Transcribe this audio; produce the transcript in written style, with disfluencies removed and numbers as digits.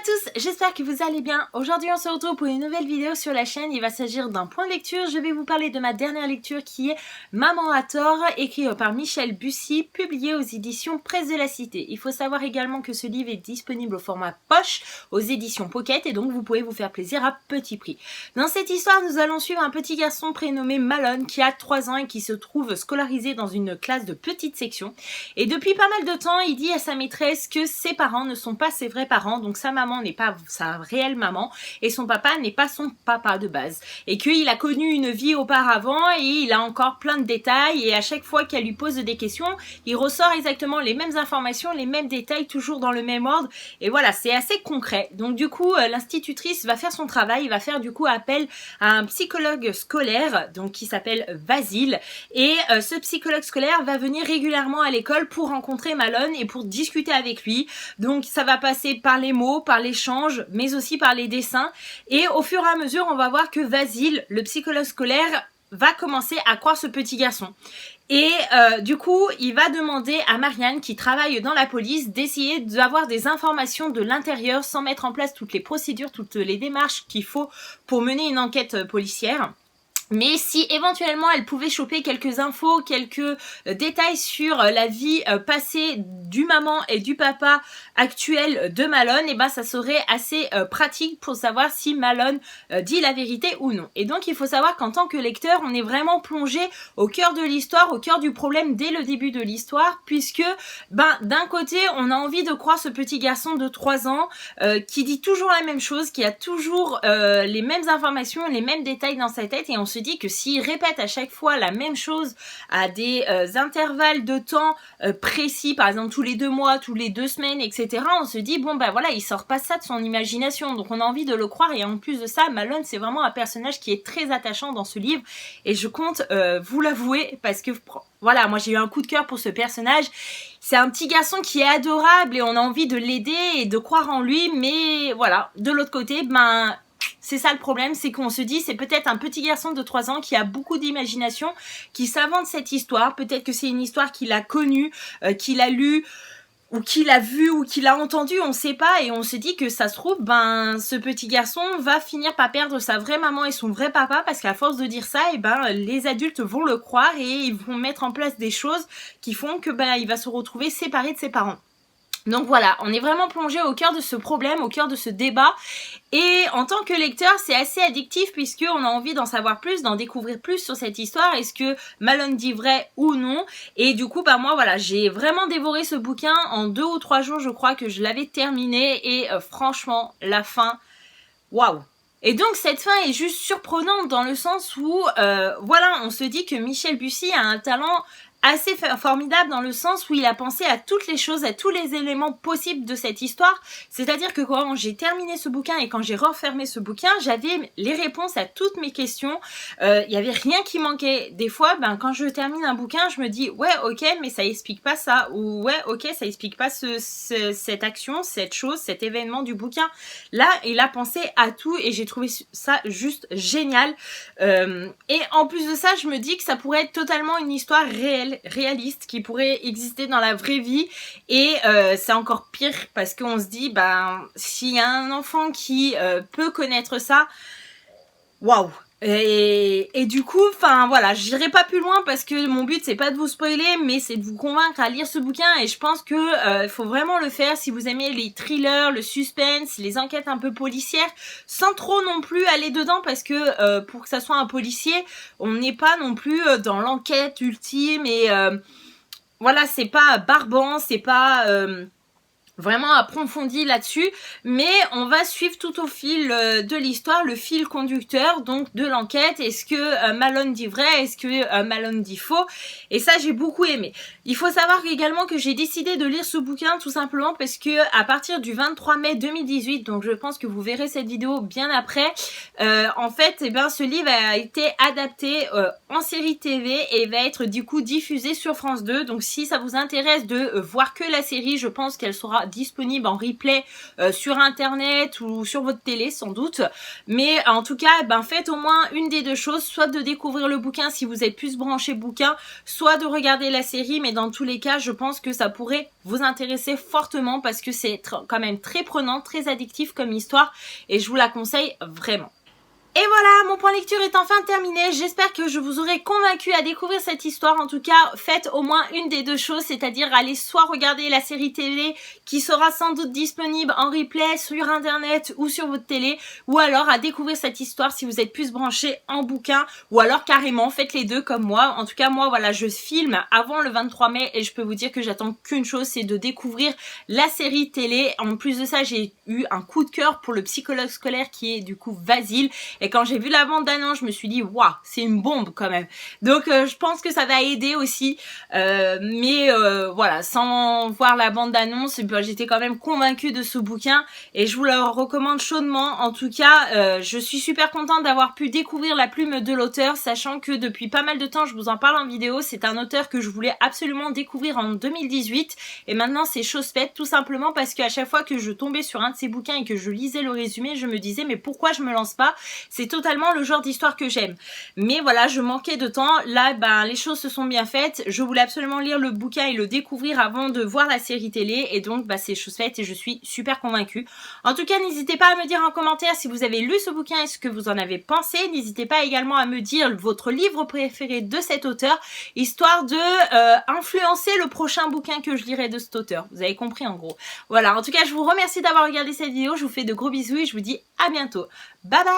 tous, j'espère que vous allez bien. Aujourd'hui on se retrouve pour une nouvelle vidéo sur la chaîne. Il va s'agir d'un point de lecture. Je vais vous parler de ma dernière lecture qui est Maman a tort, écrit par Michel Bussy, publié aux éditions Presse de la Cité. Il faut savoir également que ce livre est disponible au format poche aux éditions Pocket et donc vous pouvez vous faire plaisir à petit prix. Dans cette histoire, nous allons suivre un petit garçon prénommé Malone qui a 3 ans et qui se trouve scolarisé dans une classe de petite section. Et depuis pas mal de temps, il dit à sa maîtresse que ses parents ne sont pas ses vrais parents, donc sa maman n'est pas sa réelle maman et son papa n'est pas son papa de base. Et qu'il a connu une vie auparavant et il a encore plein de détails et à chaque fois qu'elle lui pose des questions, il ressort exactement les mêmes informations, les mêmes détails, toujours dans le même ordre. Et voilà, c'est assez concret. Donc du coup, l'institutrice va faire son travail, il va faire du coup appel à un psychologue scolaire, donc qui s'appelle Vasile. Et ce psychologue scolaire va venir régulièrement à l'école pour rencontrer Malone et pour discuter avec lui. Donc ça va passer par les mots, par l'échange, mais aussi par les dessins. Et au fur et à mesure, on va voir que Vasile, le psychologue scolaire, va commencer à croire ce petit garçon. Et du coup, il va demander à Marianne, qui travaille dans la police, d'essayer d'avoir des informations de l'intérieur sans mettre en place toutes les procédures, toutes les démarches qu'il faut pour mener une enquête policière. Mais si éventuellement elle pouvait choper quelques infos, quelques détails sur la vie passée du maman et du papa actuel de Malone, et ben ça serait assez pratique pour savoir si Malone dit la vérité ou non. Et donc il faut savoir qu'en tant que lecteur, on est vraiment plongé au cœur de l'histoire, au cœur du problème dès le début de l'histoire, puisque d'un côté on a envie de croire ce petit garçon de 3 ans qui dit toujours la même chose, qui a toujours les mêmes informations, les mêmes détails dans sa tête, et on se dit que s'il répète à chaque fois la même chose à des intervalles de temps précis, par exemple tous les 2 mois, tous les 2 semaines, etc., on se dit bon voilà, il sort pas ça de son imagination, donc on a envie de le croire. Et en plus de ça, Malone, c'est vraiment un personnage qui est très attachant dans ce livre, et je compte vous l'avouer parce que voilà, moi j'ai eu un coup de cœur pour ce personnage. C'est un petit garçon qui est adorable et on a envie de l'aider et de croire en lui, mais voilà, de l'autre côté, c'est ça le problème, c'est qu'on se dit c'est peut-être un petit garçon de 3 ans qui a beaucoup d'imagination, qui s'invente cette histoire. Peut-être que c'est une histoire qu'il a connue, qu'il a lue, ou qu'il a vu, ou qu'il a entendu, on sait pas, et on se dit que ça se trouve, ce petit garçon va finir par perdre sa vraie maman et son vrai papa, parce qu'à force de dire ça, les adultes vont le croire et ils vont mettre en place des choses qui font que il va se retrouver séparé de ses parents. Donc voilà, on est vraiment plongé au cœur de ce problème, au cœur de ce débat. Et en tant que lecteur, c'est assez addictif puisqu'on a envie d'en savoir plus, d'en découvrir plus sur cette histoire. Est-ce que Malone dit vrai ou non? Et du coup, moi, voilà, j'ai vraiment dévoré ce bouquin en 2 ou 3 jours, je crois que je l'avais terminé. Et franchement, la fin, waouh! Et donc cette fin est juste surprenante dans le sens où, voilà, on se dit que Michel Bussy a un talent assez formidable dans le sens où il a pensé à toutes les choses, à tous les éléments possibles de cette histoire. C'est-à-dire que quand j'ai terminé ce bouquin et quand j'ai refermé ce bouquin, j'avais les réponses à toutes mes questions. Il y avait rien qui manquait. Des fois, quand je termine un bouquin, je me dis ouais, ok, mais ça explique pas ça, ou ouais, ok, ça explique pas cette action, cette chose, cet événement du bouquin. Là, il a pensé à tout et j'ai trouvé ça juste génial. Et en plus de ça, je me dis que ça pourrait être totalement une histoire réaliste qui pourrait exister dans la vraie vie. Et c'est encore pire parce qu'on se dit s'il y a un enfant qui peut connaître ça, waouh. Et du coup, voilà, j'irai pas plus loin parce que mon but c'est pas de vous spoiler, mais c'est de vous convaincre à lire ce bouquin. Et je pense que faut vraiment le faire si vous aimez les thrillers, le suspense, les enquêtes un peu policières, sans trop non plus aller dedans, parce que pour que ça soit un policier, on n'est pas non plus dans l'enquête ultime et voilà, c'est pas barbant, c'est pas vraiment approfondi là-dessus, mais on va suivre tout au fil de l'histoire le fil conducteur donc de l'enquête. Est-ce que Malone dit vrai, est-ce que Malone dit faux? Et ça, j'ai beaucoup aimé. Il faut savoir également que j'ai décidé de lire ce bouquin tout simplement parce que à partir du 23 mai 2018, donc je pense que vous verrez cette vidéo bien après, en fait ce livre a été adapté en série TV et va être du coup diffusé sur France 2. Donc si ça vous intéresse de voir que la série, je pense qu'elle sera sera disponible en replay sur internet ou sur votre télé sans doute. Mais en tout cas, faites au moins une des deux choses, soit de découvrir le bouquin si vous êtes plus branché bouquin, soit de regarder la série, mais dans tous les cas, je pense que ça pourrait vous intéresser fortement parce que c'est quand même très prenant, très addictif comme histoire et je vous la conseille vraiment. Et voilà, mon point lecture est enfin terminé. J'espère que je vous aurai convaincu à découvrir cette histoire. En tout cas, faites au moins une des deux choses, c'est-à-dire aller soit regarder la série télé qui sera sans doute disponible en replay sur internet ou sur votre télé, ou alors à découvrir cette histoire si vous êtes plus branché en bouquin, ou alors carrément faites les deux comme moi. En tout cas, moi voilà, je filme avant le 23 mai et je peux vous dire que j'attends qu'une chose, c'est de découvrir la série télé. En plus de ça, j'ai eu un coup de cœur pour le psychologue scolaire qui est du coup Vasile. Et quand j'ai vu la bande-annonce, je me suis dit, waouh, c'est une bombe quand même. Donc, je pense que ça va aider aussi. Voilà, sans voir la bande-annonce, j'étais quand même convaincue de ce bouquin. Et je vous le recommande chaudement. En tout cas, je suis super contente d'avoir pu découvrir la plume de l'auteur, sachant que depuis pas mal de temps, je vous en parle en vidéo. C'est un auteur que je voulais absolument découvrir en 2018. Et maintenant, c'est chose faite, tout simplement parce qu'à chaque fois que je tombais sur un de ses bouquins et que je lisais le résumé, je me disais, mais pourquoi je me lance pas ? C'est totalement le genre d'histoire que j'aime. Mais voilà, je manquais de temps. Là, les choses se sont bien faites. Je voulais absolument lire le bouquin et le découvrir avant de voir la série télé. Et donc, c'est chose faite et je suis super convaincue. En tout cas, n'hésitez pas à me dire en commentaire si vous avez lu ce bouquin et ce que vous en avez pensé. N'hésitez pas également à me dire votre livre préféré de cet auteur, histoire de influencer le prochain bouquin que je lirai de cet auteur. Vous avez compris en gros. Voilà, en tout cas, je vous remercie d'avoir regardé cette vidéo. Je vous fais de gros bisous et je vous dis à bientôt. Bye bye!